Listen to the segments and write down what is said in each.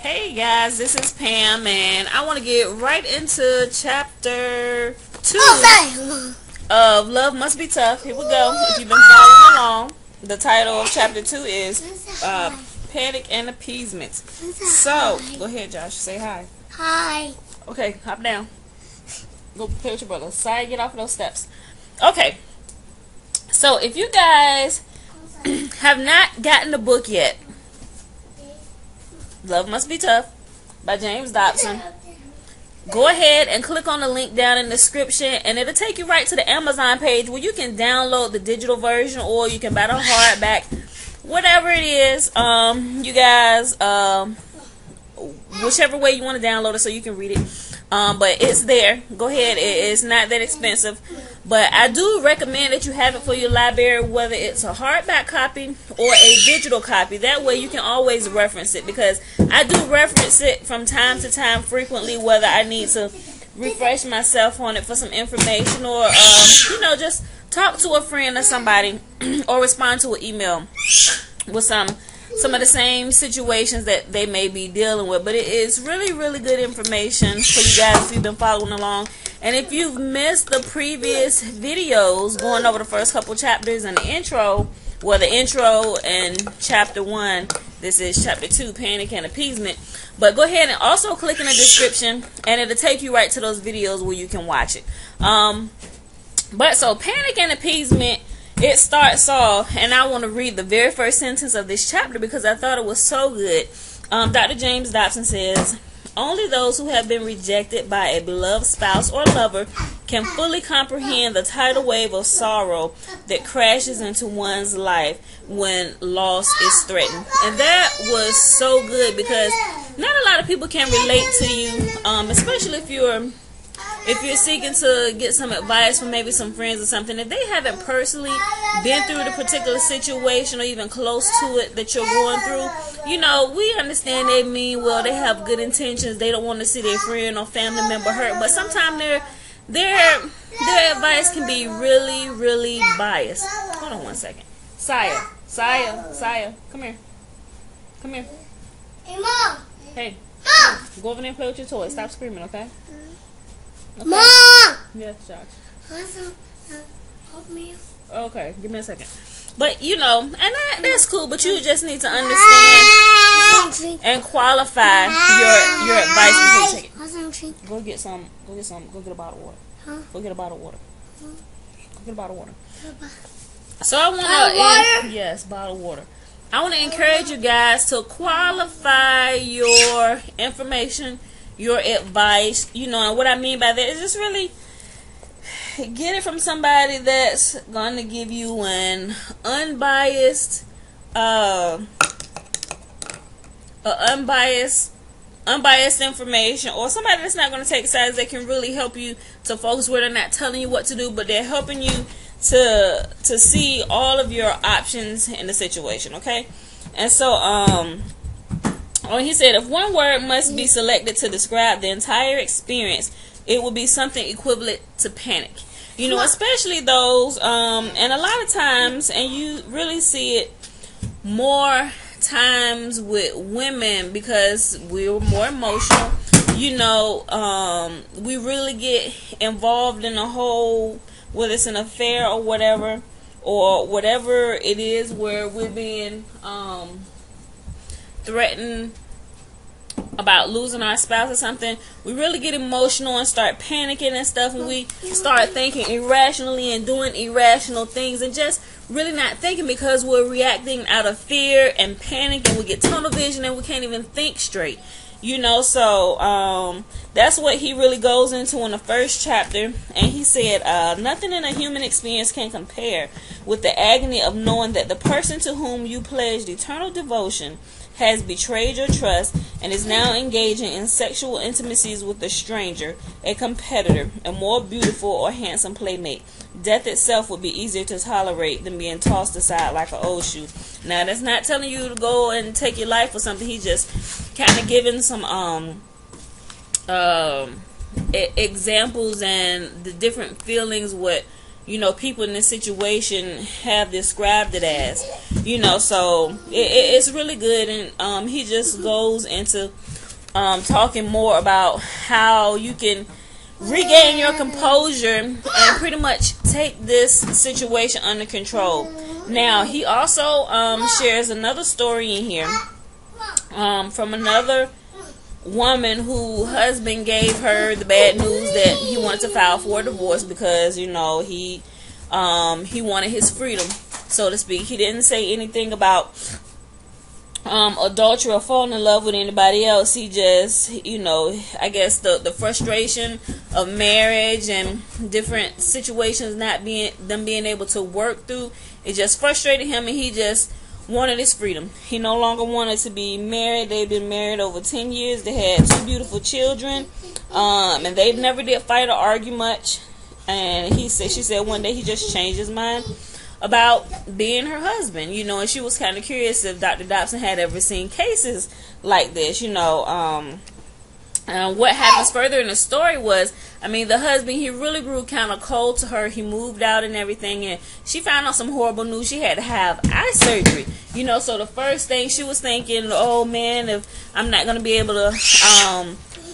Hey guys, this is Pam, and I want to get right into chapter 2 of Love Must Be Tough. Here we go. If you've been following along, the title of chapter 2 is Panic and Appeasement. So, go ahead, Josh. Say hi. Hi. Okay, hop down. Go play with your brother. Sorry, get off of those steps. Okay. So, if you guys have not gotten the book yet, Love Must Be Tough by James Dobson, go ahead and click on the link down in the description, and it'll take you right to the Amazon page where you can download the digital version, or you can buy the hardback, whatever it is. You guys, whichever way you want to download it so you can read it. But it's there. Go ahead. It's not that expensive. But I do recommend that you have it for your library, whether it's a hardback copy or a digital copy. That way you can always reference it, because I do reference it from time to time frequently, whether I need to refresh myself on it for some information, or just talk to a friend or somebody, or respond to an email with some of the same situations that they may be dealing with. But it is really, really good information for you guys if you've been following along. And if you've missed the previous videos going over the first couple chapters and the intro, well, the intro and chapter 1, this is chapter 2, Panic and Appeasement. But go ahead and also click in the description, and it'll take you right to those videos where you can watch it. But so Panic and Appeasement, it starts off, and I want to read the very first sentence of this chapter because I thought it was so good. Dr. James Dobson says, "Only those who have been rejected by a beloved spouse or lover can fully comprehend the tidal wave of sorrow that crashes into one's life when loss is threatened." And that was so good, because not a lot of people can relate to you, especially if you're seeking to get some advice from maybe some friends or something. If they haven't personally been through the particular situation or even close to it that you're going through, we understand they mean well, they have good intentions, they don't want to see their friend or family member hurt, but sometimes their advice can be really, really biased. Hold on one second. Saya, come here. Hey, Mom. Hey, go over there and play with your toys. Stop screaming, okay? Okay. Mom! Yes, Josh. Help me. Okay, give me a second. But, and that's cool, but you just need to understand and qualify your advice before you take it. Go get a bottle of water. Huh? Go get a bottle of water. Huh? Go get a bottle of water. So I want to, yes, bottle of water. I want to encourage you guys to qualify your information, your advice, and what I mean by that is just really get it from somebody that's going to give you an unbiased information, or somebody that's not going to take sides, that can really help you to focus where they're not telling you what to do, but they're helping you to see all of your options in the situation, okay? And so, he said, if one word must be selected to describe the entire experience, it would be something equivalent to panic. Especially those, and a lot of times, and you really see it more times with women, because we're more emotional. We really get involved in a whole, whether it's an affair or whatever it is, where we're being threatened about losing our spouse or something. We really get emotional and start panicking and stuff, and we start thinking irrationally and doing irrational things, and just really not thinking, because we're reacting out of fear and panic, and we get tunnel vision and we can't even think straight. So that's what he really goes into in the first chapter. And he said, nothing in a human experience can compare with the agony of knowing that the person to whom you pledged eternal devotion has betrayed your trust and is now engaging in sexual intimacies with a stranger, a competitor, a more beautiful or handsome playmate. Death itself would be easier to tolerate than being tossed aside like an old shoe. Now, that's not telling you to go and take your life or something. He's just kind of giving some examples and the different feelings what people in this situation have described it as. So it's really good. And he just goes into talking more about how you can regain your composure and pretty much take this situation under control. Now, he also shares another story in here from another woman whose husband gave her the bad news that he wanted to file for a divorce because he wanted his freedom, so to speak. He didn't say anything about adultery or falling in love with anybody else. He just, I guess the frustration of marriage and different situations not being able to work through, it just frustrated him, and he just wanted his freedom. He no longer wanted to be married. They've been married over 10 years. They had 2 beautiful children, and they never did fight or argue much. And she said one day he just changed his mind about being her husband, and she was kind of curious if Dr. Dobson had ever seen cases like this, what happens further in the story was, the husband, he really grew kind of cold to her. He moved out and everything, and she found out some horrible news. She had to have eye surgery, so the first thing she was thinking, oh man, if I'm not going to be able to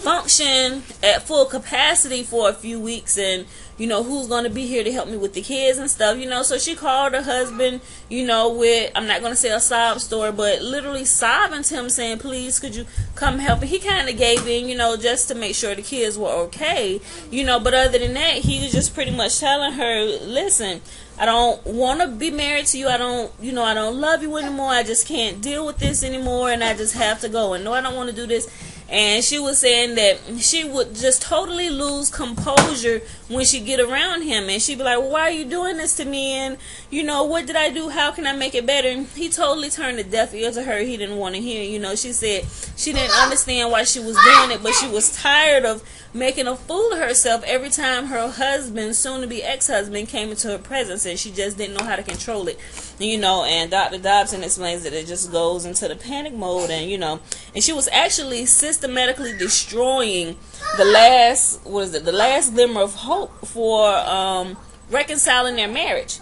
function at full capacity for a few weeks, and who's going to be here to help me with the kids and stuff, so she called her husband, with, I'm not going to say a sob story, but literally sobbing to him, saying, please, could you come help? And he kind of gave in, just to make sure the kids were okay, but other than that, he was just pretty much telling her, listen, I don't want to be married to you. I don't love you anymore. I just can't deal with this anymore, and I just have to go. And no, I don't want to do this. And she was saying that she would just totally lose composure when she get around him. And she'd be like, well, why are you doing this to me? And, what did I do? How can I make it better? And he totally turned a deaf ear to her. He didn't want to hear. She said she didn't understand why she was doing it, but she was tired of making a fool of herself every time her husband, soon-to-be ex-husband, came into her presence, and she just didn't know how to control it. And Dr. Dobson explains that it just goes into the panic mode, and she was actually systematically destroying the last glimmer of hope for reconciling their marriage.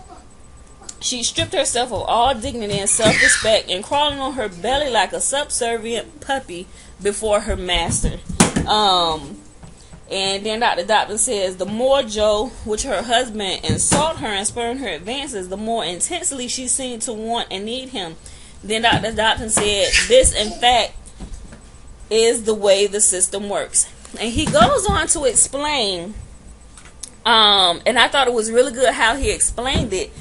She stripped herself of all dignity and self-respect, and crawling on her belly like a subservient puppy before her master. And then Dr. Dobson says, the more Joe, which her husband, insult her and spurn her advances, the more intensely she seemed to want and need him. Then Dr. Dobson said, this, in fact, is the way the system works. And he goes on to explain, and I thought it was really good how he explained it.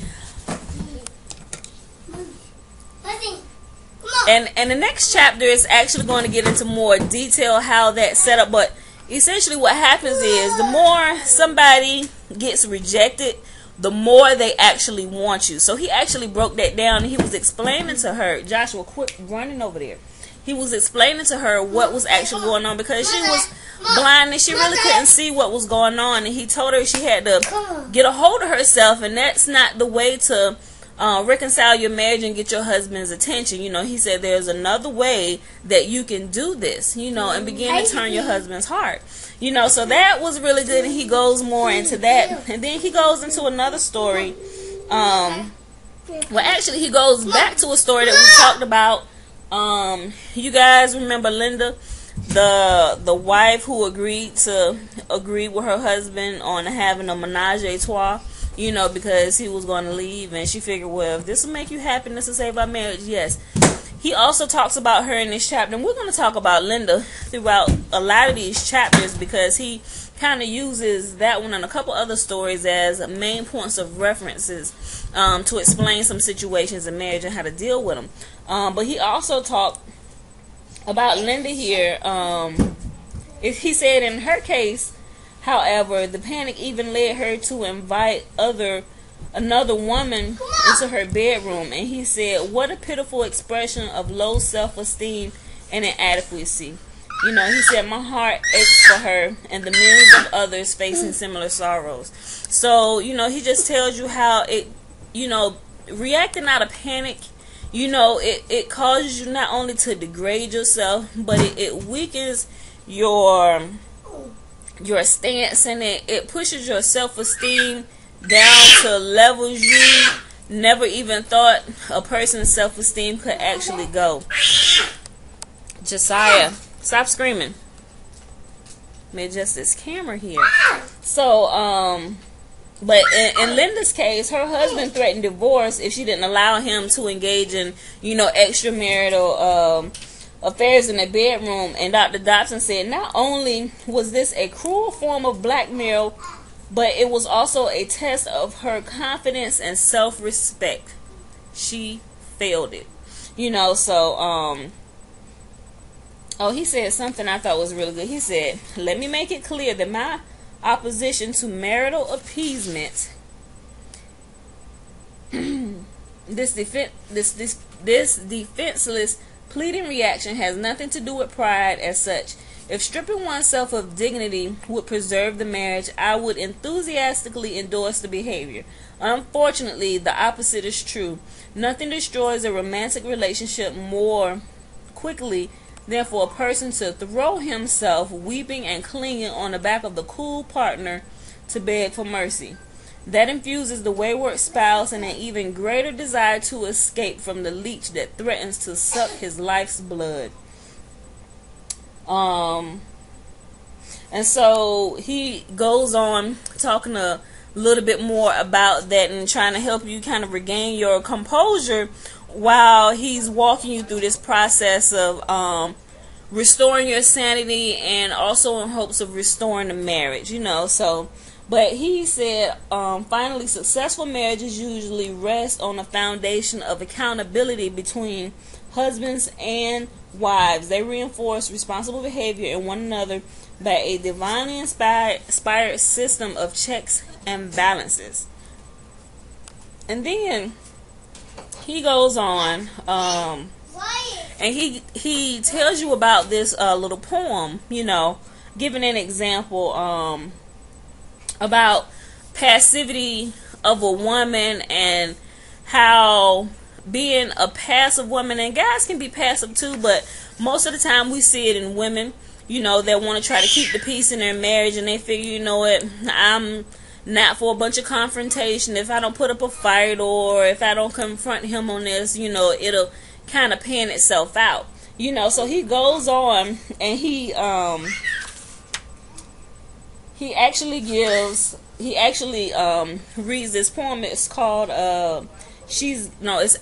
And the next chapter is actually going to get into more detail how that's set up, but essentially what happens is the more somebody gets rejected, the more they actually want you. So he actually broke that down, and he was explaining to her, Joshua, quit running over there. He was explaining to her what was actually going on, because she was blind and she really couldn't see what was going on, and he told her she had to get a hold of herself, and that's not the way to reconcile your marriage and get your husband's attention. He said there's another way that you can do this, and begin to turn your husband's heart. So that was really good, and he goes more into that. And then he goes into another story. Well, actually, he goes back to a story that we talked about. You guys remember Linda, the wife who agreed with her husband on having a menage a trois, because he was going to leave, and she figured, well, if this will make you happy, this will save our marriage, yes. He also talks about her in this chapter, and we're going to talk about Linda throughout a lot of these chapters, because he kind of uses that one and a couple other stories as main points of references to explain some situations in marriage and how to deal with them. But he also talked about Linda here. He said in her case, however, the panic even led her to invite another woman into her bedroom, and he said, what a pitiful expression of low self-esteem and inadequacy. He said, my heart aches for her and the millions of others facing similar sorrows. So, he just tells you how it, reacting out of panic, it causes you not only to degrade yourself, but it weakens your stance, and it pushes your self-esteem down to levels you never even thought a person's self-esteem could actually go. Josiah, stop screaming. Let me adjust this camera here. So, but in Linda's case, her husband threatened divorce if she didn't allow him to engage in, extramarital affairs in the bedroom. And Dr. Dobson said not only was this a cruel form of blackmail, but it was also a test of her confidence and self-respect. She failed it. Oh, he said something I thought was really good. He said, "Let me make it clear that my opposition to marital appeasement, this defenseless pleading reaction has nothing to do with pride as such. If stripping oneself of dignity would preserve the marriage, I would enthusiastically endorse the behavior. Unfortunately, the opposite is true. Nothing destroys a romantic relationship more quickly than for a person to throw himself, weeping and clinging, on the back of the cool partner to beg for mercy. That infuses the wayward spouse in an even greater desire to escape from the leech that threatens to suck his life's blood." And so he goes on talking a little bit more about that and trying to help you kind of regain your composure while he's walking you through this process of restoring your sanity, and also in hopes of restoring the marriage, but he said, finally, successful marriages usually rest on a foundation of accountability between husbands and wives. They reinforce responsible behavior in one another by a divinely inspired system of checks and balances. And then he goes on, and he tells you about this little poem, giving an example about passivity of a woman, and how being a passive woman, and guys can be passive too, but most of the time we see it in women, that want to try to keep the peace in their marriage, and they figure, I'm not for a bunch of confrontation. If I don't put up a fight, or if I don't confront him on this, it'll kind of pan itself out. So he goes on, and he actually reads this poem. It's called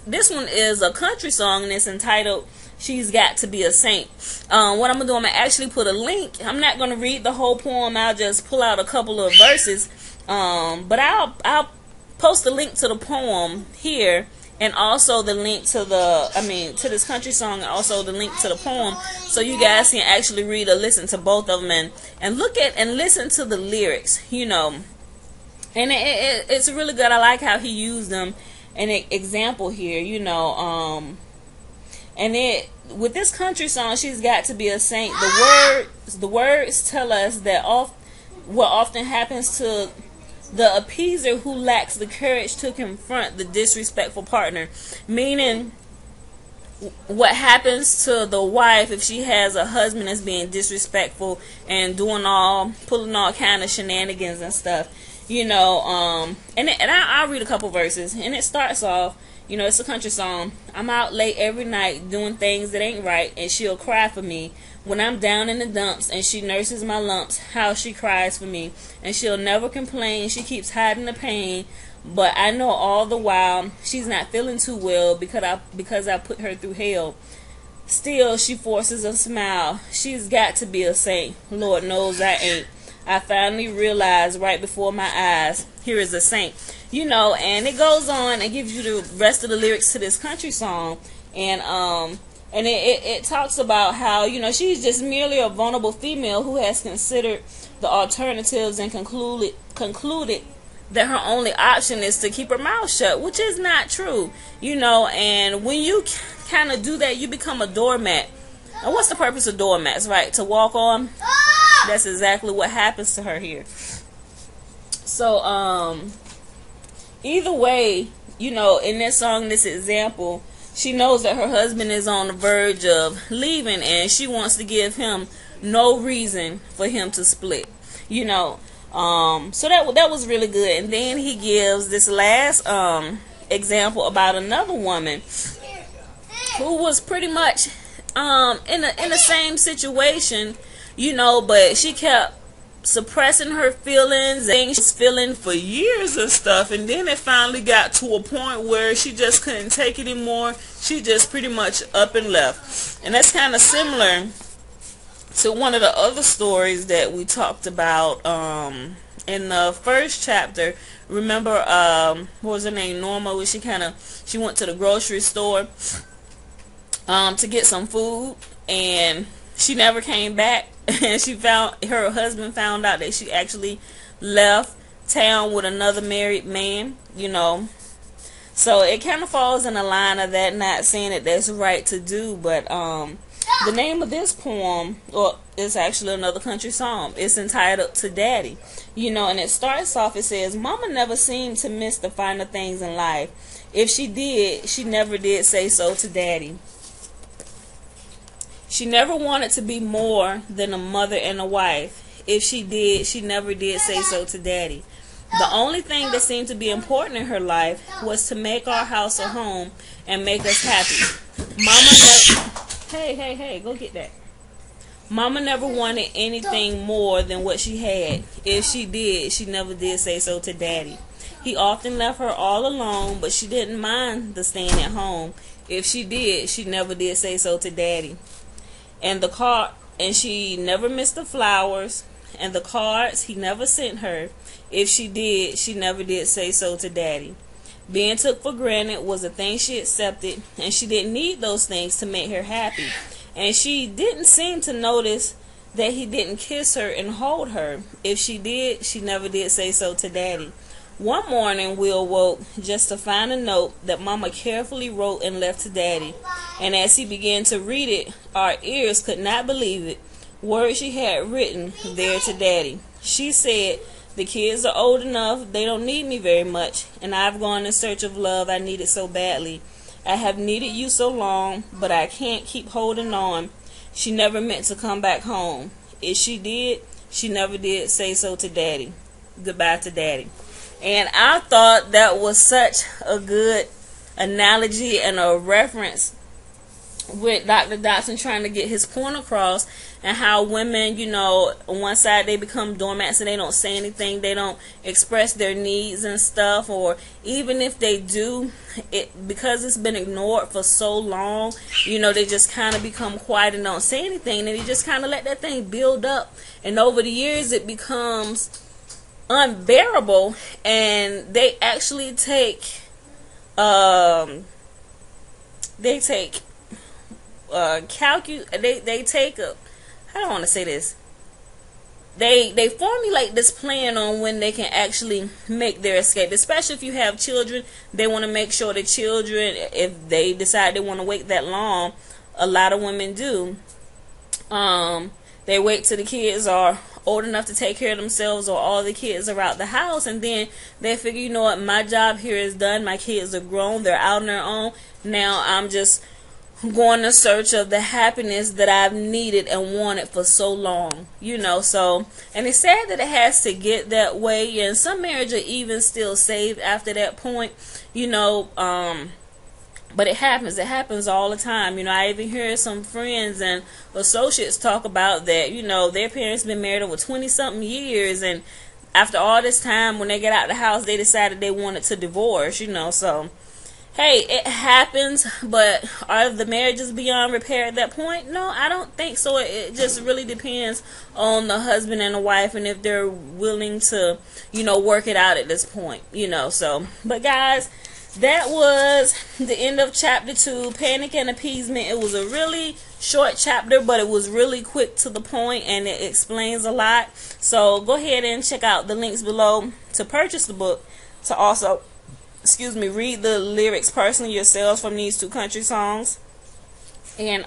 this one is a country song, and it's entitled "She's Got to Be a Saint." What I'm gonna do, I'm gonna actually put a link. I'm not gonna read the whole poem. I'll just pull out a couple of verses. But I'll post a link to the poem here, and also the link to to this country song, and also the link to the poem, so you guys can actually read or listen to both of them, and look at and listen to the lyrics, and it's really good. I like how he used them an example here, and with this country song, "She's Got to Be a Saint," the words tell us that what often happens to the appeaser who lacks the courage to confront the disrespectful partner. Meaning, what happens to the wife if she has a husband that's being disrespectful and pulling all kind of shenanigans and stuff, and I'll read a couple verses, and it starts off, it's a country song. "I'm out late every night doing things that ain't right, and she'll cry for me. When I'm down in the dumps and she nurses my lumps, how she cries for me. And she'll never complain, she keeps hiding the pain, but I know all the while she's not feeling too well because I put her through hell. Still, she forces a smile. She's got to be a saint. Lord knows I ain't. I finally realized right before my eyes, here is a saint." And it goes on and gives you the rest of the lyrics to this country song. And it talks about how, she's just merely a vulnerable female who has considered the alternatives and concluded that her only option is to keep her mouth shut, which is not true. And when you kind of do that, you become a doormat. And what's the purpose of doormats, right? To walk on? That's exactly what happens to her here. So, either way, in this song, this example, she knows that her husband is on the verge of leaving, and she wants to give him no reason for him to split. So that was really good. And then he gives this last example about another woman who was pretty much in the same situation, but she kept suppressing her feelings and she was feeling for years and stuff, and then it finally got to a point where she just couldn't take it anymore. She just pretty much up and left. And that's kind of similar to one of the other stories that we talked about in the first chapter. Remember, what was her name, Norma, where she went to the grocery store to get some food, and she never came back. And her husband found out that she actually left town with another married man, So it kind of falls in the line of that, not saying that that's right to do, but the name of this poem, is actually another country song. It's entitled To Daddy, and it starts off, it says, Mama never seemed to miss the finer things in life. If she did, she never did say so to Daddy. She never wanted to be more than a mother and a wife. If she did, she never did say so to Daddy. The only thing that seemed to be important in her life was to make our house a home and make us happy. Hey, go get that. Mama never wanted anything more than what she had. If she did, she never did say so to Daddy. He often left her all alone, but she didn't mind the staying at home. If she did, she never did say so to Daddy. And she never missed the flowers and the cards he never sent her. If she did, she never did say so to Daddy. Being took for granted was a thing she accepted, and she didn't need those things to make her happy. And she didn't seem to notice that he didn't kiss her and hold her. If she did, she never did say so to Daddy. One morning we awoke just to find a note that Mama carefully wrote and left to Daddy. And as he began to read it, our ears could not believe it. Words she had written there to Daddy. She said, the kids are old enough, they don't need me very much, and I've gone in search of love I needed so badly. I have needed you so long, but I can't keep holding on. She never meant to come back home. If she did, she never did say so to Daddy. Goodbye to Daddy. And I thought that was such a good analogy and a reference with Dr. Dotson trying to get his point across, and how women, on one side they become doormats and they don't say anything, they don't express their needs and stuff, or even if they do, because it's been ignored for so long, they just kind of become quiet and don't say anything, and they just kind of let that thing build up, and over the years it becomes unbearable, and they actually take they take I don't want to say this. They formulate this plan on when they can actually make their escape. Especially if you have children, they want to make sure the children, if they decide they want to wait that long, a lot of women do. They wait till the kids are old enough to take care of themselves, or all the kids are out the house, and then they figure, you know what, my job here is done. My kids are grown. They're out on their own. Now I'm just going in search of the happiness that I've needed and wanted for so long, so, and it's sad that it has to get that way, and some marriages are even still saved after that point, but it happens all the time. I even hear some friends and associates talk about that, their parents been married over 20-something years, and after all this time, when they get out the house, they decided they wanted to divorce, so hey, it happens, but are the marriages beyond repair at that point? No, I don't think so. It just really depends on the husband and the wife, and if they're willing to, work it out at this point, so. But guys, that was the end of chapter 2, Panic and Appeasement. It was a really short chapter, but it was really quick to the point, and it explains a lot. So go ahead and check out the links below to purchase the book, to also read the lyrics personally yourselves from these 2 country songs. And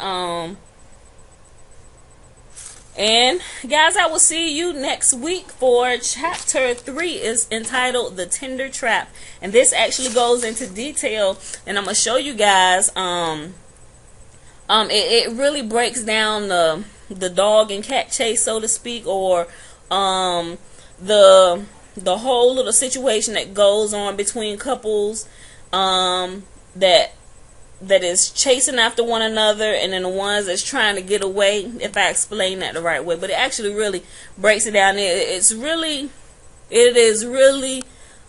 guys, I will see you next week for chapter 3. Is entitled The Tender Trap, and this actually goes into detail, and I'm gonna show you guys it really breaks down the dog and cat chase, so to speak, or the whole little situation that goes on between couples that is chasing after one another, and then the ones that's trying to get away, if I explain that the right way. But it actually really breaks it down. It is really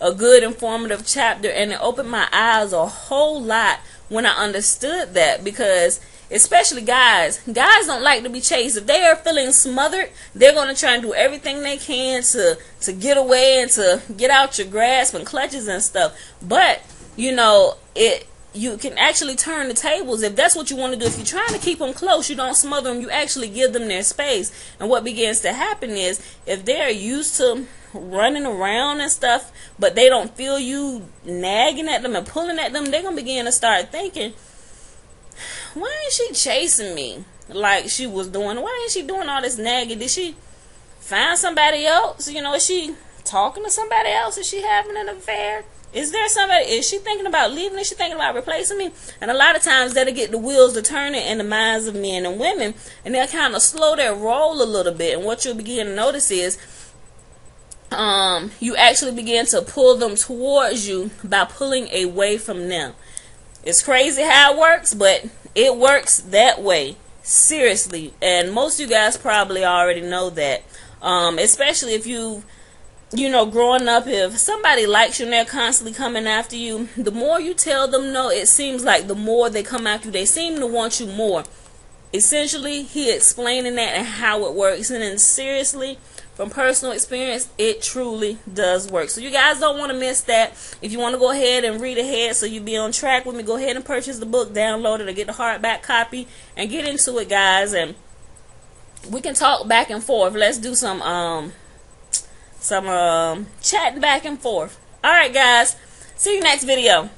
a good informative chapter, and it opened my eyes a whole lot when I understood that, because especially guys don't like to be chased. If they are feeling smothered, they're going to try and do everything they can to get away and to get out your grasp and clutches and stuff. But you know, you can actually turn the tables if that's what you want to do. If you're trying to keep them close, you don't smother them, you actually give them their space. And what begins to happen is, if they're used to running around and stuff, but they don't feel you nagging at them and pulling at them, they're going to begin to start thinking, why ain't she chasing me like she was doing? Why ain't she doing all this nagging? Did she find somebody else? You know, is she talking to somebody else? Is she having an affair? Is there somebody, is she thinking about leaving? Is she thinking about replacing me? And a lot of times that'll get the wheels to turning in the minds of men and women, and they'll kind of slow their roll a little bit. And what you'll begin to notice is you actually begin to pull them towards you by pulling away from them. It's crazy how it works, but it works that way. Seriously. And most of you guys probably already know that. Especially if you know, growing up, if somebody likes you and they're constantly coming after you, the more you tell them no, it seems like the more they come after you. They seem to want you more. Essentially, he explaining that and how it works. And then seriously, from personal experience, it truly does work. So you guys don't want to miss that. If you want to go ahead and read ahead so you be on track with me, go ahead and purchase the book, download it, or get the hardback copy and get into it, guys. And we can talk back and forth. Let's do some chatting back and forth. Alright, guys. See you next video.